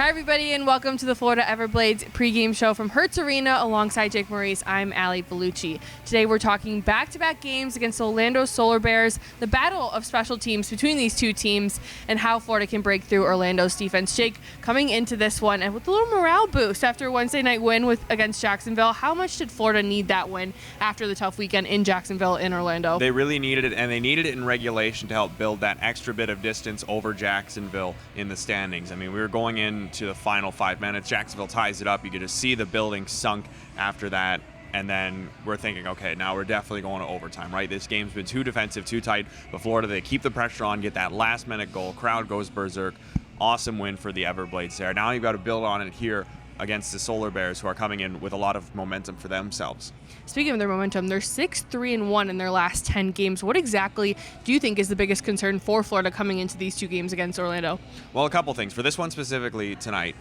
Hi, everybody, and welcome to the Florida Everblades pregame show from Hertz Arena alongside Jake Maurice. I'm Allie Bellucci. Today, we're talking back-to-back games against the Orlando Solar Bears, the battle of special teams between these two teams, and how Florida can break through Orlando's defense. Jake, coming into this one, and with a little morale boost after a Wednesday night win against Jacksonville, how much did Florida need that win after the tough weekend in Jacksonville in Orlando? They really needed it, and they needed it in regulation to help build that extra bit of distance over Jacksonville in the standings. I mean, we were going into the final 5 minutes. Jacksonville ties it up. You could just see the building sunk after that. And then we're thinking, okay, now we're definitely going to overtime, right? This game's been too defensive, too tight. But Florida, they keep the pressure on, get that last-minute goal. Crowd goes berserk. Awesome win for the Everblades there. Now you've got to build on it here against the Solar Bears, who are coming in with a lot of momentum for themselves. Speaking of their momentum, they're 6-3-1 in their last 10 games. What exactly do you think is the biggest concern for Florida coming into these two games against Orlando? Well, a couple things. For this one specifically tonight,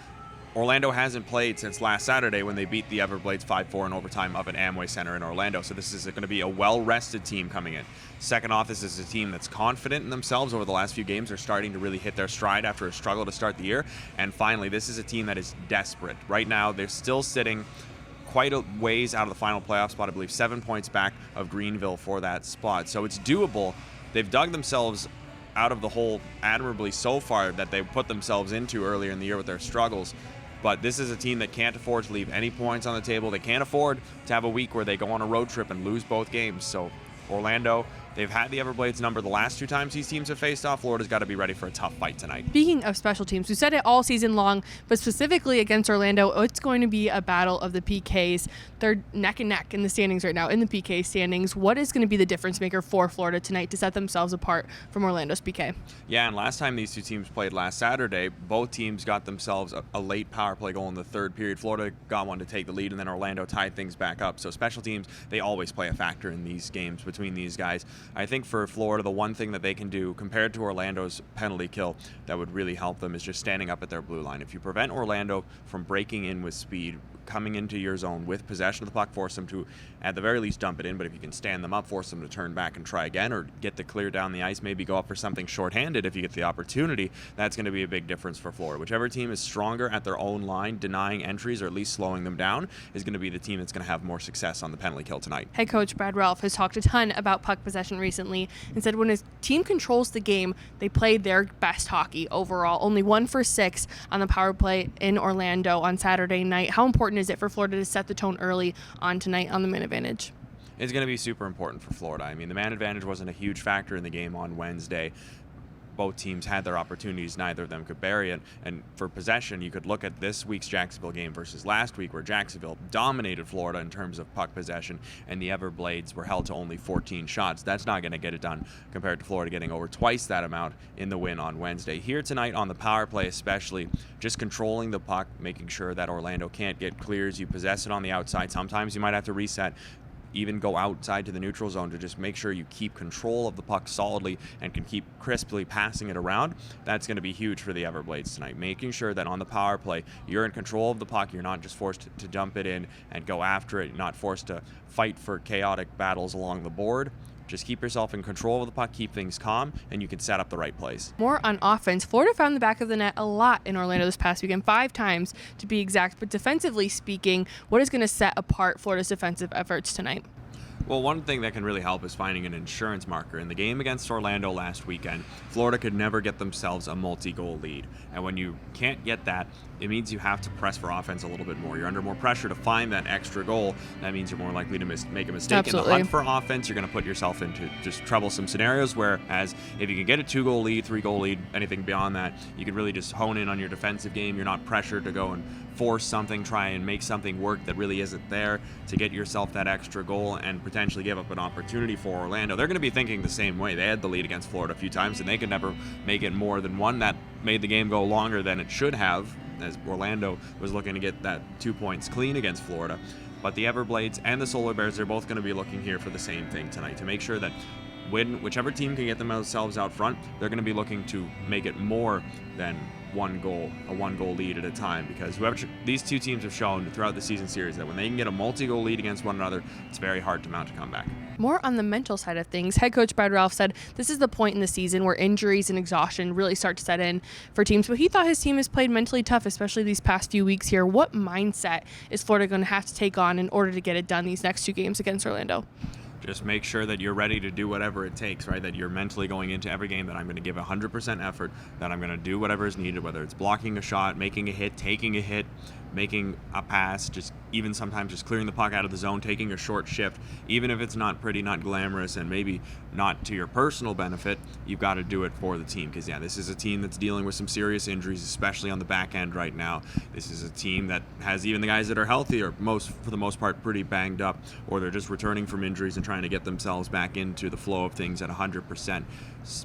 Orlando hasn't played since last Saturday when they beat the Everblades 5-4 in overtime up at Amway Center in Orlando. So this is going to be a well-rested team coming in. Second off, this is a team that's confident in themselves over the last few games. They're starting to really hit their stride after a struggle to start the year. And finally, this is a team that is desperate. Right now, they're still sitting quite a ways out of the final playoff spot. I believe 7 points back of Greenville for that spot. So it's doable. They've dug themselves out of the hole admirably so far that they put themselves into earlier in the year with their struggles. But this is a team that can't afford to leave any points on the table. They can't afford to have a week where they go on a road trip and lose both games. So Orlando, they've had the Everblades number the last two times these teams have faced off. Florida's got to be ready for a tough fight tonight. Speaking of special teams, we said it all season long, but specifically against Orlando, it's going to be a battle of the PKs. They're neck and neck in the standings right now, in the PK standings. What is going to be the difference maker for Florida tonight to set themselves apart from Orlando's PK? Yeah, and last time these two teams played last Saturday, both teams got themselves a late power play goal in the third period. Florida got one to take the lead, and then Orlando tied things back up. So special teams, they always play a factor in these games between these guys. I think for Florida, the one thing that they can do compared to Orlando's penalty kill that would really help them is just standing up at their blue line. If you prevent Orlando from breaking in with speed, coming into your zone with possession of the puck, force them to at the very least dump it in, but if you can stand them up, force them to turn back and try again, or get the clear down the ice, maybe go up for something shorthanded if you get the opportunity, that's going to be a big difference for Florida. Whichever team is stronger at their own line, denying entries or at least slowing them down, is going to be the team that's going to have more success on the penalty kill tonight. Head coach Brad Ralph has talked a ton about puck possession recently and said when his team controls the game, they play their best hockey overall. Only 1 for 6 on the power play in Orlando on Saturday night. How important is it for Florida to set the tone early on tonight on the man advantage? It's going to be super important for Florida. I mean, the man advantage wasn't a huge factor in the game on Wednesday. Both teams had their opportunities, neither of them could bury it. And for possession, you could look at this week's Jacksonville game versus last week, where Jacksonville dominated Florida in terms of puck possession, and the Everblades were held to only 14 shots. That's not going to get it done compared to Florida getting over twice that amount in the win on Wednesday. Here tonight on the power play especially, just controlling the puck, making sure that Orlando can't get clears. You possess it on the outside. Sometimes you might have to reset, even go outside to the neutral zone to just make sure you keep control of the puck solidly and can keep crisply passing it around. That's going to be huge for the Everblades tonight, making sure that on the power play, you're in control of the puck. You're not just forced to dump it in and go after it. You're not forced to fight for chaotic battles along the board. Just keep yourself in control of the puck, keep things calm, and you can set up the right plays. More on offense. Florida found the back of the net a lot in Orlando this past weekend, 5 times to be exact. But defensively speaking, what is going to set apart Florida's defensive efforts tonight? Well, one thing that can really help is finding an insurance marker. In the game against Orlando last weekend, Florida could never get themselves a multi-goal lead. And when you can't get that, it means you have to press for offense a little bit more. You're under more pressure to find that extra goal. That means you're more likely to make a mistake. Absolutely. In the hunt for offense, you're going to put yourself into just troublesome scenarios, whereas if you can get a 2-goal lead, 3-goal lead, anything beyond that, you can really just hone in on your defensive game. You're not pressured to go and force something, try and make something work that really isn't there to get yourself that extra goal and potentially give up an opportunity for Orlando. They're going to be thinking the same way. They had the lead against Florida a few times, and they could never make it more than one. That made the game go longer than it should have, as Orlando was looking to get that 2 points clean against Florida. But the Everblades and the Solar Bears, they're both going to be looking here for the same thing tonight, to make sure that whichever team can get themselves out front, they're going to be looking to make it more than a one-goal lead at a time, because these two teams have shown throughout the season series that when they can get a multi-goal lead against one another, it's very hard to mount a comeback. More on the mental side of things, head coach Brad Ralph said this is the point in the season where injuries and exhaustion really start to set in for teams, but he thought his team has played mentally tough, especially these past few weeks here. What mindset is Florida going to have to take on in order to get it done these next 2 games against Orlando? Just make sure that you're ready to do whatever it takes, right? That you're mentally going into every game that I'm going to give 100% effort, that I'm going to do whatever is needed, whether it's blocking a shot, making a hit, taking a hit, making a pass, just even sometimes just clearing the puck out of the zone, taking a short shift. Even if it's not pretty, not glamorous, and maybe not to your personal benefit, you've got to do it for the team. Because, yeah, this is a team that's dealing with some serious injuries, especially on the back end right now. This is a team that has even the guys that are healthy are for the most part pretty banged up, or they're just returning from injuries and trying to get themselves back into the flow of things at 100%.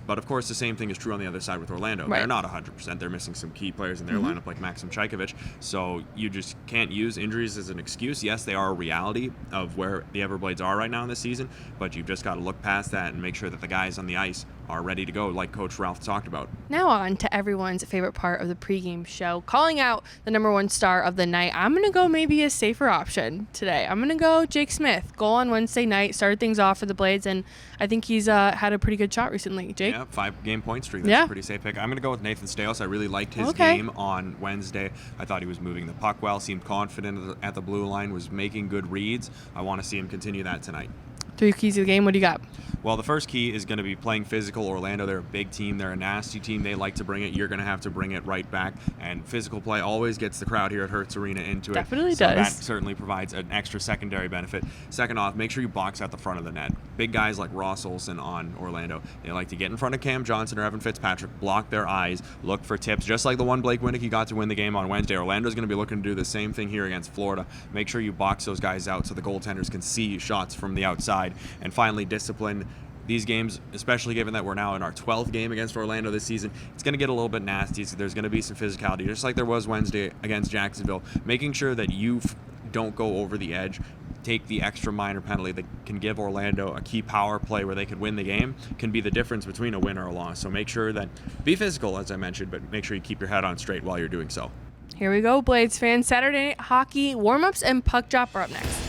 But, of course, the same thing is true on the other side with Orlando. Right. They're not 100%. They're missing some key players in their lineup like Maxim Chaykovich. So you just can't use injuries as an excuse. Yes, they are a reality of where the Everblades are right now in the season, but you've just got to look past that and make sure that the guys on the ice are ready to go, like Coach Ralph talked about. Now on to everyone's favorite part of the pregame show, calling out the number 1 star of the night. I'm going to go maybe a safer option today. I'm going to go Jake Smith. Goal on Wednesday night, started things off for the Blades, and I think he's had a pretty good shot recently. Jake? Yeah, 5-game point streak. That's a pretty safe pick. I'm going to go with Nathan Staios. I really liked his game on Wednesday. I thought he was moving the puck well, seemed confident at the blue line, was making good reads. I want to see him continue that tonight. 3 keys of the game. What do you got? Well, the first key is going to be playing physical. Orlando, they're a big team. They're a nasty team. They like to bring it. You're going to have to bring it right back. And physical play always gets the crowd here at Hertz Arena into it. Definitely so does. That certainly provides an extra secondary benefit. Second off, make sure you box out the front of the net. Big guys like Ross Olson on Orlando, they like to get in front of Cam Johnson or Evan Fitzpatrick, block their eyes, look for tips. Just like the one Blake Winnick got to win the game on Wednesday, Orlando's going to be looking to do the same thing here against Florida. Make sure you box those guys out so the goaltenders can see shots from the outside. And finally, discipline. These games, especially given that we're now in our 12th game against Orlando this season, it's going to get a little bit nasty. So there's going to be some physicality, just like there was Wednesday against Jacksonville. Making sure that you don't go over the edge, take the extra minor penalty that can give Orlando a key power play where they could win the game, can be the difference between a win or a loss. So make sure that, be physical, as I mentioned, but make sure you keep your head on straight while you're doing so. Here we go, Blades fans. Saturday night hockey warm-ups and puck drop are up next.